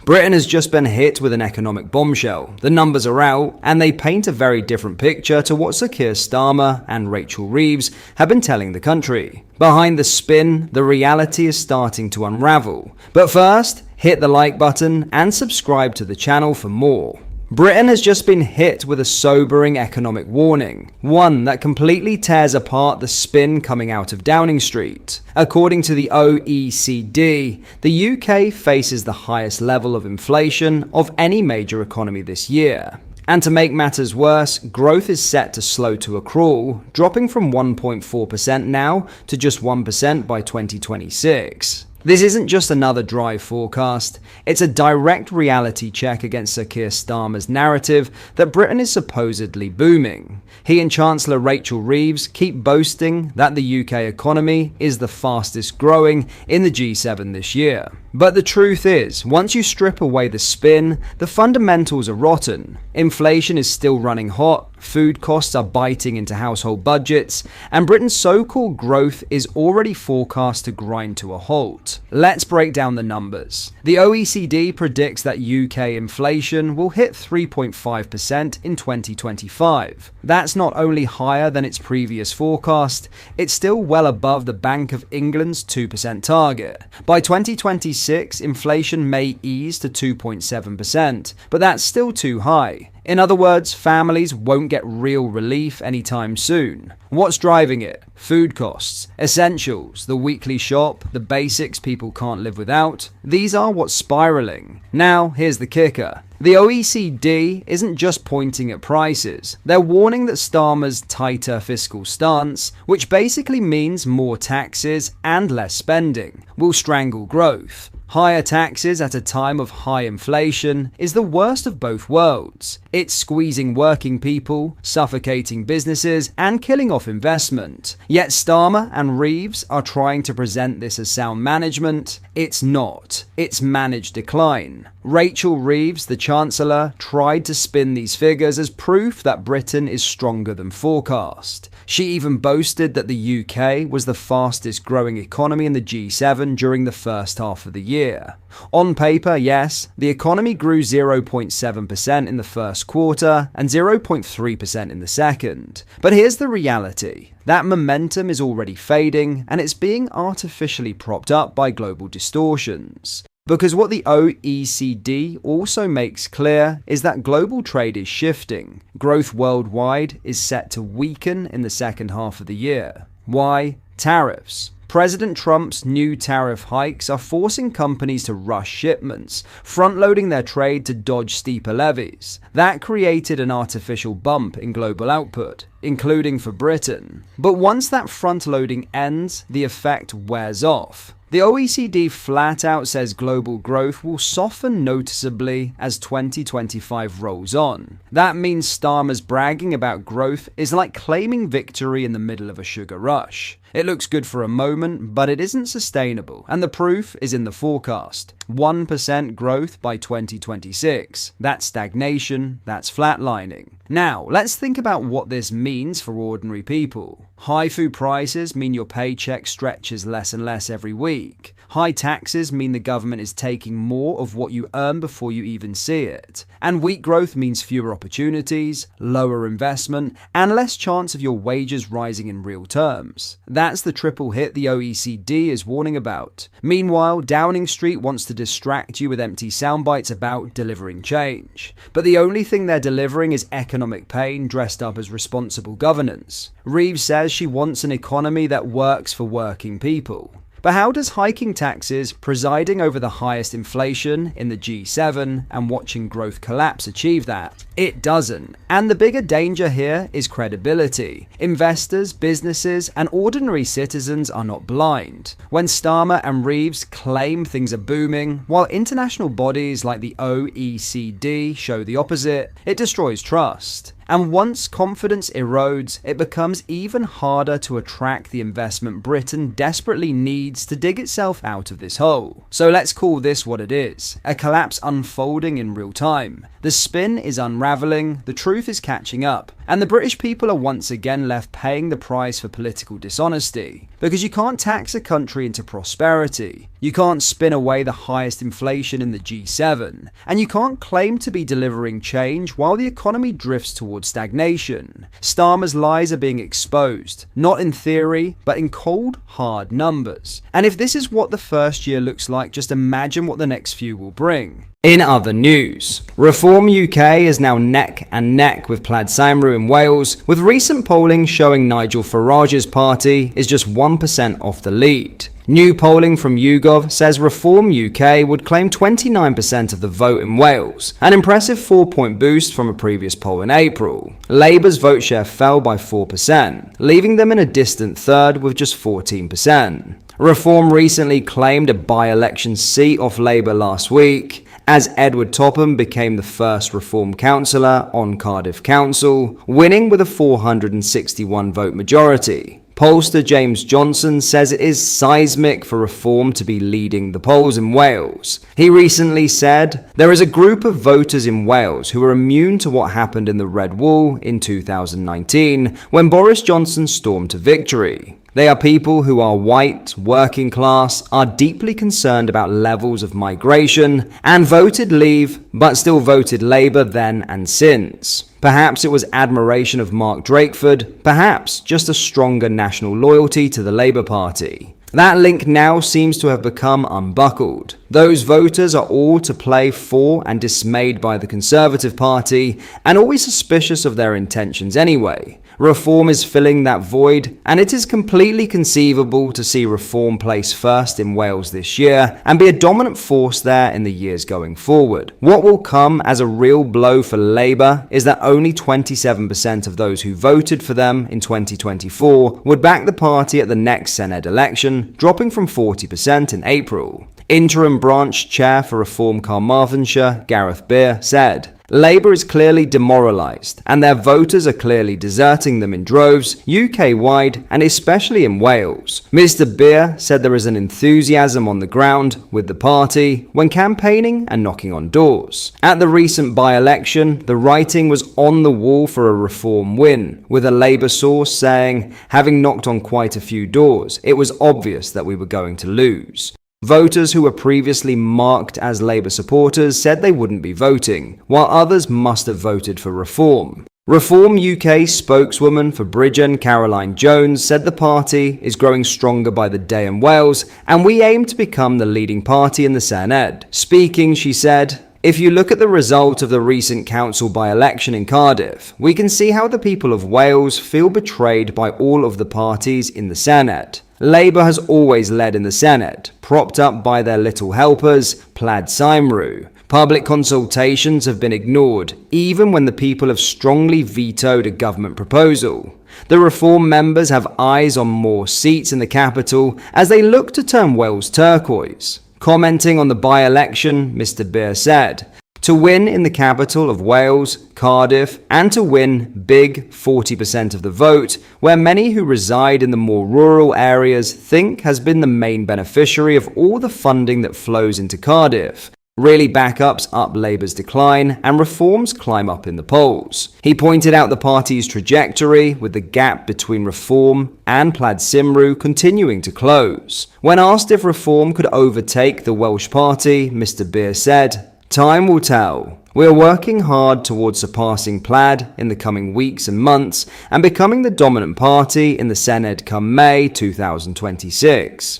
Britain has just been hit with an economic bombshell. The numbers are out, and they paint a very different picture to what Sir Keir Starmer and Rachel Reeves have been telling the country. Behind the spin, the reality is starting to unravel. But first, hit the like button and subscribe to the channel for more. Britain has just been hit with a sobering economic warning, one that completely tears apart the spin coming out of Downing Street. According to the OECD, the UK faces the highest level of inflation of any major economy this year. And to make matters worse, growth is set to slow to a crawl, dropping from 1.4% now to just 1% by 2026. This isn't just another dry forecast, it's a direct reality check against Sir Keir Starmer's narrative that Britain is supposedly booming. He and Chancellor Rachel Reeves keep boasting that the UK economy is the fastest growing in the G7 this year. But the truth is, once you strip away the spin, the fundamentals are rotten. Inflation is still running hot, food costs are biting into household budgets, and Britain's so-called growth is already forecast to grind to a halt. Let's break down the numbers. The OECD predicts that UK inflation will hit 3.5% in 2025. That's not only higher than its previous forecast, it's still well above the Bank of England's 2% target. By 2026, inflation may ease to 2.7%, but that's still too high. In other words, families won't get real relief anytime soon. What's driving it? Food costs, essentials, the weekly shop, the basics people can't live without. These are what's spiraling. Now, here's the kicker. The OECD isn't just pointing at prices. They're warning that Starmer's tighter fiscal stance, which basically means more taxes and less spending, will strangle growth. Higher taxes at a time of high inflation is the worst of both worlds. It's squeezing working people, suffocating businesses, and killing off investment. Yet Starmer and Reeves are trying to present this as sound management. It's not. It's managed decline. Rachel Reeves, the Chancellor, tried to spin these figures as proof that Britain is stronger than forecast. She even boasted that the UK was the fastest growing economy in the G7 during the first half of the year. On paper, yes, the economy grew 0.7% in the first quarter and 0.3% in the second. But here's the reality. That momentum is already fading, and it's being artificially propped up by global distortions. Because what the OECD also makes clear is that global trade is shifting. Growth worldwide is set to weaken in the second half of the year. Why? Tariffs. President Trump's new tariff hikes are forcing companies to rush shipments, front-loading their trade to dodge steeper levies. That created an artificial bump in global output, including for Britain. But once that front-loading ends, the effect wears off. The OECD flat out says global growth will soften noticeably as 2025 rolls on. That means Starmer's bragging about growth is like claiming victory in the middle of a sugar rush. It looks good for a moment, but it isn't sustainable, and the proof is in the forecast. 1% growth by 2026. That's stagnation, that's flatlining. Now, let's think about what this means for ordinary people. High food prices mean your paycheck stretches less and less every week. High taxes mean the government is taking more of what you earn before you even see it. And weak growth means fewer opportunities, lower investment, and less chance of your wages rising in real terms. That's the triple hit the OECD is warning about. Meanwhile, Downing Street wants to distract you with empty soundbites about delivering change. But the only thing they're delivering is economic pain dressed up as responsible governance. Reeves says she wants an economy that works for working people. But how does hiking taxes, presiding over the highest inflation in the G7, and watching growth collapse achieve that? It doesn't. And the bigger danger here is credibility. Investors, businesses, and ordinary citizens are not blind. When Starmer and Reeves claim things are booming, while international bodies like the OECD show the opposite, it destroys trust. And once confidence erodes, it becomes even harder to attract the investment Britain desperately needs to dig itself out of this hole. So let's call this what it is: a collapse unfolding in real time. The spin is unraveling, the truth is catching up, And the British people are once again left paying the price for political dishonesty. Because you can't tax a country into prosperity, you can't spin away the highest inflation in the G7, and you can't claim to be delivering change while the economy drifts towards stagnation. Starmer's lies are being exposed, not in theory, but in cold, hard numbers. And if this is what the first year looks like, just imagine what the next few will bring. In other news, Reform UK is now neck and neck with Plaid Cymru in Wales, with recent polling showing Nigel Farage's party is just 1% off the lead. New polling from YouGov says Reform UK would claim 29% of the vote in Wales, an impressive 4-point boost from a previous poll in April. Labour's vote share fell by 4%, leaving them in a distant third with just 14%. Reform recently claimed a by-election seat off Labour last week, as Edward Topham became the first Reform councillor on Cardiff Council, winning with a 461 vote majority. Pollster James Johnson says it is seismic for Reform to be leading the polls in Wales. He recently said, "There is a group of voters in Wales who are immune to what happened in the Red Wall in 2019 when Boris Johnson stormed to victory. They are people who are white, working class, are deeply concerned about levels of migration, and voted Leave, but still voted Labour then and since. Perhaps it was admiration of Mark Drakeford, perhaps just a stronger national loyalty to the Labour Party. That link now seems to have become unbuckled. Those voters are all to play for and dismayed by the Conservative Party, and always suspicious of their intentions anyway. Reform is filling that void, and it is completely conceivable to see Reform place first in Wales this year and be a dominant force there in the years going forward. What will come as a real blow for Labour is that only 27% of those who voted for them in 2024 would back the party at the next Senedd election, dropping from 40% in April. Interim branch chair for Reform Carmarthenshire, Gareth Beer, said, "Labour is clearly demoralised, and their voters are clearly deserting them in droves, UK-wide and especially in Wales." Mr Beer said there is an enthusiasm on the ground with the party when campaigning and knocking on doors. At the recent by-election, the writing was on the wall for a Reform win, with a Labour source saying, "Having knocked on quite a few doors, it was obvious that we were going to lose." Voters who were previously marked as Labour supporters said they wouldn't be voting, while others must have voted for Reform. Reform UK spokeswoman for Bridgen, Caroline Jones, said the party is growing stronger by the day in Wales, and we aim to become the leading party in the Senedd. Speaking, she said, "If you look at the result of the recent council by-election in Cardiff, we can see how the people of Wales feel betrayed by all of the parties in the Senedd. Labour has always led in the Senedd, propped up by their little helpers, Plaid Cymru. Public consultations have been ignored, even when the people have strongly vetoed a government proposal. The Reform members have eyes on more seats in the capital as they look to turn Wales turquoise." Commenting on the by-election, Mr Beer said, "To win in the capital of Wales, Cardiff, and to win big 40% of the vote, where many who reside in the more rural areas think has been the main beneficiary of all the funding that flows into Cardiff, really backups up Labour's decline and Reform's climb up in the polls." He pointed out the party's trajectory, with the gap between Reform and Plaid Cymru continuing to close. When asked if Reform could overtake the Welsh Party, Mr Beer said, "Time will tell. We are working hard towards surpassing Plaid in the coming weeks and months and becoming the dominant party in the Senedd come May 2026.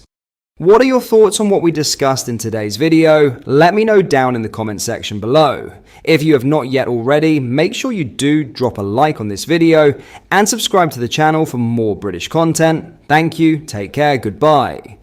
What are your thoughts on what we discussed in today's video? Let me know down in the comment section below. If you have not yet already, make sure you do drop a like on this video and subscribe to the channel for more British content. Thank you, take care, goodbye.